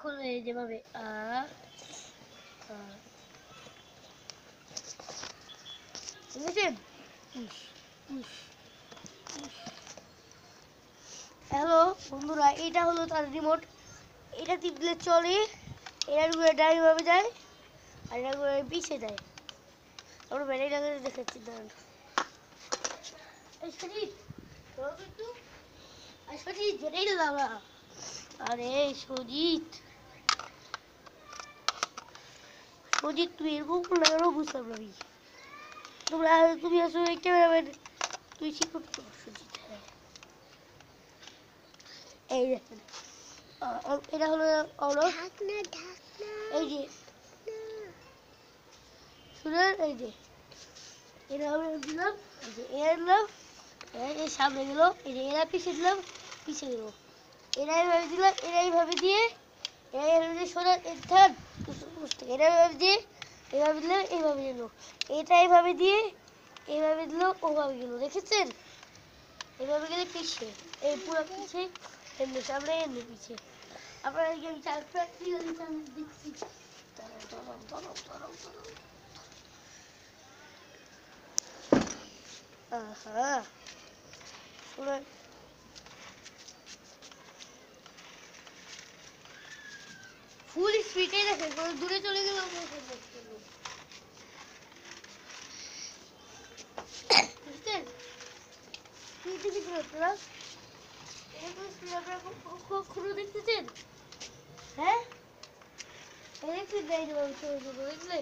খুলে যেভাবে বুঝেছেন? হ্যালো বন্ধুরা, এটা হলো তার রিমোট। এটা টিপলে চলে, এটার ঘুরে ডাইনি ভাবে যায় আর এটা ঘুরে পিছিয়ে যায়। আমরা ব্যাটারি লাগাতে দেখাচ্ছি, দাঁড়ান। সজিত ব্যাটারি লাগা। আরে সজিত সজিত তুই এরকম করলে আরো বুঝলাম না। তুমি আসলে ক্যামেরাম্যান, তুই ঠিক করতো সজিত। হ্যাঁ, এই দেখেন, এটা হলো এই যে শুনেন, এই যে এটা আমরা দিলাম, এই যে এরা দিলাম, এর সামনে গেল, এই যে এরা পিছিয়ে দিলাম, পিছিয়ে গেল। এরা এইভাবে দিলাম, এরা এইভাবে দিয়ে, এরা এইভাবে দিয়ে সোজা এরা এইভাবে দিয়ে, এইভাবে দিলে এইভাবে দিল, এটা এইভাবে দিয়ে এইভাবে দিল, ওভাবে গেল। দেখেছেন? এইভাবে গেলে পিছিয়ে, এই পুরো পিছিয়ে, এমনি সামনে এমনি পিছিয়ে। আপনারা আমি প্র্যাকটিক্যালি দেখছি। আহা, শুনেন, ফুল স্পিডে দেখেন, দূরে চলে গেল। বুঝছেন? কখনো দেখতেছেন? হ্যাঁ, দেখছেন? দেখলে